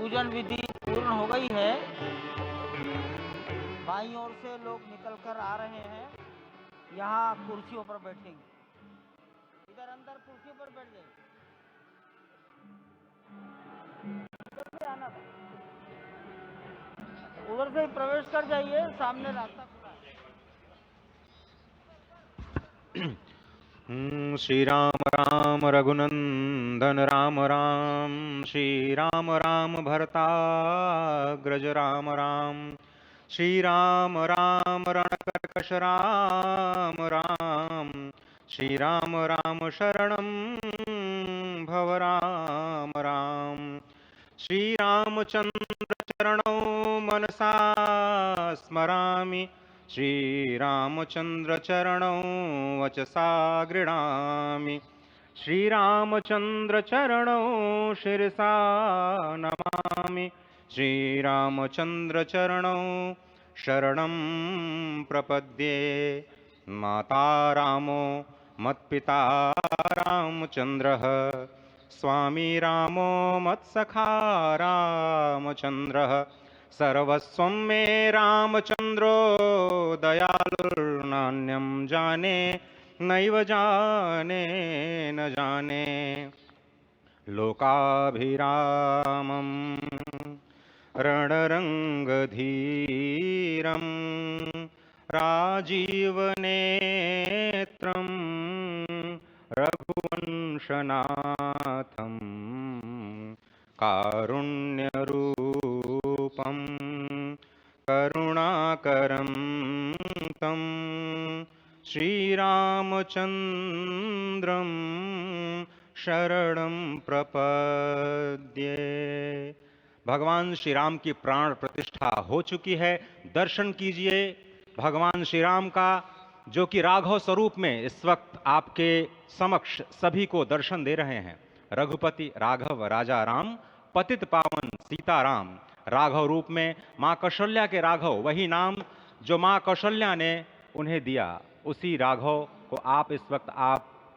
पूजन विधि पूर्ण हो गई है। बाईं ओर से लोग निकल कर आ रहे हैं, यहाँ कुर्सियों पर बैठेंगे। इधर अंदर कुर्सियों पर बैठ जाइए। आना था, उधर से ही प्रवेश कर जाइए, सामने रास्ता खुला है। श्री राम राम रघुनंदन राम राम, श्री राम राम भरताग्रज राम राम, श्री राम राम रणकर्कश राम राम, श्री राम राम शरणं भव राम राम, श्री रामचंद्र चरणौ मनसा स्मरामि, श्रीरामचंद्र चरणौ वचसा गृह्णामि, श्रीरामचंद्र चरणौ शिरसा नमामि, श्रीरामचंद्र चरणौ शरणं प्रपद्ये। माता रामो मत्पिता रामचंद्रः, स्वामी रामो मत्सखा रामचंद्रः, सर्वस्वं मे रामचंद्रो दयालुर्नान्यं जाने नैव जाने न जाने। लोकाभिरामं रणरङ्गधीरं राजीवनेत्रं रघुवंशनाथं कारुण्यरूपं करुणाकरं तं श्रीरामचन्द्रं शरणं प्रपद्ये। भगवान श्री राम की प्राण प्रतिष्ठा हो चुकी है। दर्शन कीजिए भगवान श्री राम का, जो कि राघव स्वरूप में इस वक्त आपके समक्ष सभी को दर्शन दे रहे हैं। रघुपति राघव राजा राम, पतित पावन सीताराम। राघव रूप में माँ कौशल्या के राघव, वही नाम जो माँ कौशल्या ने उन्हें दिया, उसी राघव को आप इस वक्त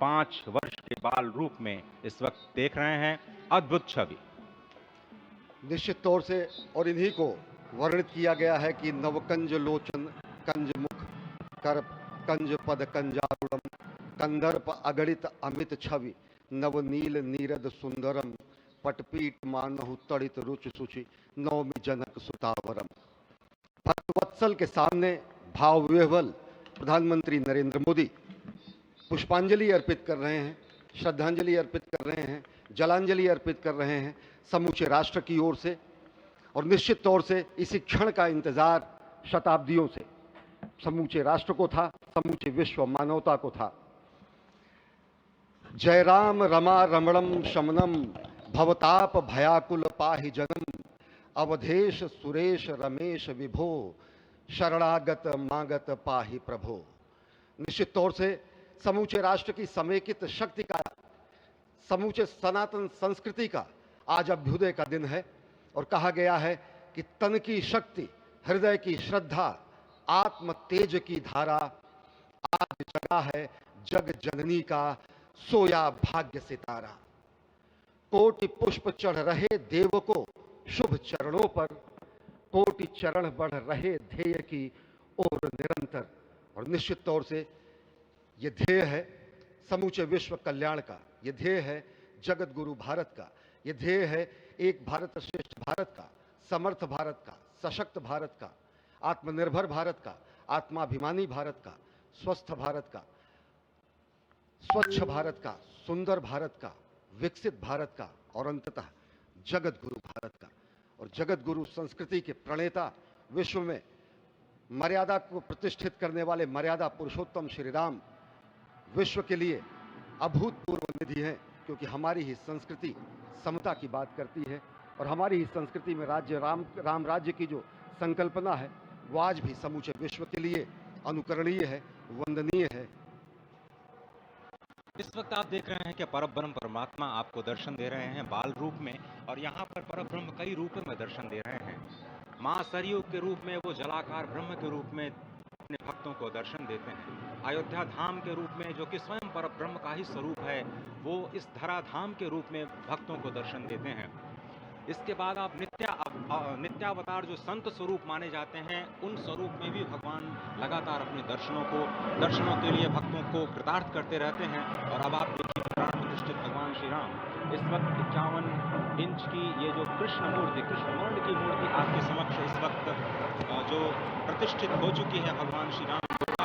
5 वर्ष के बाल रूप में इस वक्त देख रहे हैं। अद्भुत छवि। निश्चित तौर से, और इन्हीं को वर्णित किया गया है कि नवकंज लोचन कंज मुख कर कंज पद कंजारुणम, कंदर्प अगणित अमित छवि, नवनील नीरद सुंदरम, पटपीट मानहु तड़ित रुचि सुचि, नवमी जनक सुतावरम। भक्तवत्सल के सामने भाव विह्वल प्रधानमंत्री नरेंद्र मोदी पुष्पांजलि अर्पित कर रहे हैं, श्रद्धांजलि अर्पित कर रहे हैं, जलांजलि अर्पित कर रहे हैं समूचे राष्ट्र की ओर से। और निश्चित तौर से इसी क्षण का इंतजार शताब्दियों से समूचे राष्ट्र को था, समूचे विश्व मानवता को था। जय राम रमा रमणम शमनम, भवताप भयाकुल पाहि जनम, अवधेश सुरेश रमेश विभो, शरणागत मागत पाहि प्रभो। निश्चित तौर से समूचे राष्ट्र की समेकित शक्ति का, समूचे सनातन संस्कृति का आज अभ्युदय का दिन है। और कहा गया है कि तन की शक्ति, हृदय की श्रद्धा, आत्म तेज की धारा, आज जगा है जग जननी का सोया भाग्य सितारा। कोटि पुष्प चढ़ रहे देव को शुभ चरणों पर, कोटि चरण बढ़ रहे ध्येय की ओर निरंतर। और निश्चित तौर से ये ध्येय है समूचे विश्व कल्याण का, ये ध्येय है जगत गुरु भारत का, ये ध्येय है एक भारत श्रेष्ठ भारत का, समर्थ भारत का, सशक्त भारत का, आत्मनिर्भर भारत का, आत्माभिमानी भारत का, स्वस्थ भारत का, स्वच्छ भारत का, सुंदर भारत का, विकसित भारत का, और अंततः जगत गुरु भारत का। और जगत गुरु संस्कृति के प्रणेता, विश्व में मर्यादा को प्रतिष्ठित करने वाले मर्यादा पुरुषोत्तम श्री राम विश्व के लिए अभूतपूर्व निधि है, क्योंकि हमारी ही संस्कृति समता की बात करती है। और हमारी ही संस्कृति में राज्य राम राज्य की जो संकल्पना है, वो आज भी समूचे विश्व के लिए अनुकरणीय है, वंदनीय है। इस वक्त आप देख रहे हैं कि परब्रह्म परमात्मा आपको दर्शन दे रहे हैं बाल रूप में, और यहाँ पर परब्रह्म कई रूपों में दर्शन दे रहे हैं। माँ सरयू के रूप में वो जलाकार ब्रह्म के रूप में अपने भक्तों को दर्शन देते हैं। अयोध्या धाम के रूप में, जो कि स्वयं परब्रह्म का ही स्वरूप है, वो इस धरा धाम के रूप में भक्तों को दर्शन देते हैं। इसके बाद आप नित्यावतार जो संत स्वरूप माने जाते हैं, उन स्वरूप में भी भगवान लगातार अपने दर्शनों के लिए भक्तों को कृतार्थ करते रहते हैं। और अब आप देखिए प्राण प्रतिष्ठित भगवान श्री राम इस वक्त 51 इंच की ये जो कृष्ण वर्ण की मूर्ति आपके समक्ष इस वक्त जो प्रतिष्ठित हो चुकी है, भगवान श्री राम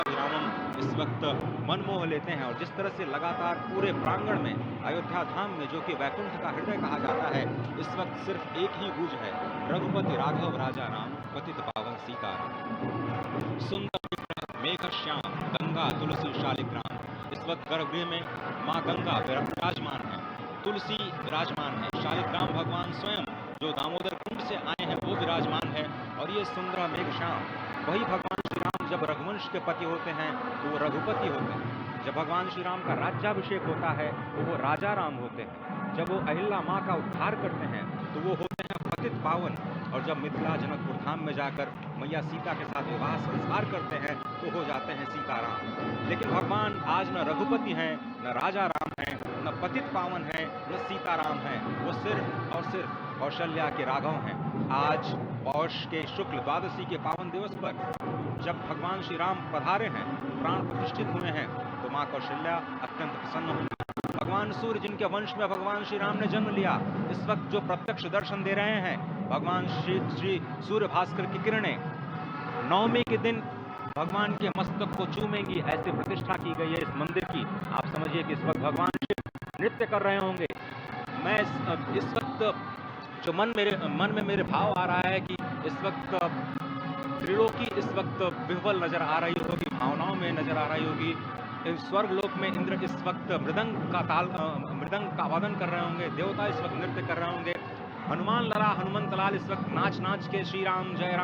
विरामम इस वक्त मन मोह लेते हैं। और जिस तरह से लगातार पूरे प्रांगण में अयोध्या धाम में, जो कि वैकुंठ का हृदय कहा जाता है, इस वक्त सिर्फ एक ही गूंज है, रघुपति राघव राजा राम, पतित पावन सीताराम। सुंदर मेघ श्याम गंगा तुलसी शालिग्राम। इस वक्त गर्भगृह में माँ गंगा विराजमान है, तुलसी विराजमान है, शालिग्राम भगवान स्वयं जो दामोदर कुंड से आए हैं वो विराजमान है। और ये सुंदर मेघ श्याम वही भगवान श्री राम जब रघुवंश के पति होते हैं तो वो रघुपति होते हैं, जब भगवान श्री राम का राज्याभिषेक होता है तो वो राजा राम होते हैं, जब वो अहिल्या माँ का उद्धार करते हैं तो वो होते हैं पतित पावन, और जब मिथिला जनकपुर धाम में जाकर मैया सीता के साथ विवाह संस्कार करते हैं तो हो जाते हैं सीताराम। लेकिन भगवान आज न रघुपति हैं, न राजा राम हैं, न पतित पावन हैं, न सीताराम हैं, वो सिर्फ और सिर्फ कौशल्या के राघव हैं। आज पौष के शुक्ल द्वादशी के पावन दिवस पर जब भगवान श्री राम पधारे हैं, प्राण प्रतिष्ठित हुए हैं, तो माँ कौशल्या अत्यंत प्रसन्न हुई। भगवान सूर्य जिनके वंश में भगवान श्री राम ने जन्म लिया, इस वक्त जो प्रत्यक्ष दर्शन दे रहे हैं, भगवान श्री सूर्य भास्कर की किरणें नवमी के दिन भगवान के मस्तक को चूमेंगी, ऐसी प्रतिष्ठा की गई है इस मंदिर की। आप समझिए कि इस वक्त भगवान शिव नृत्य कर रहे होंगे। मैं इस वक्त जो मन में मेरे भाव आ रहा है कि इस वक्त त्रिलोकी इस वक्त विह्वल नजर आ रही होगी, भावनाओं में नजर आ रही होगी। स्वर्ग लोक में इंद्र इस वक्त मृदंग का वादन कर रहे होंगे, देवता इस वक्त नृत्य कर रहे होंगे, हनुमान लला हनुमंत लाल इस वक्त नाच नाच के श्री राम जय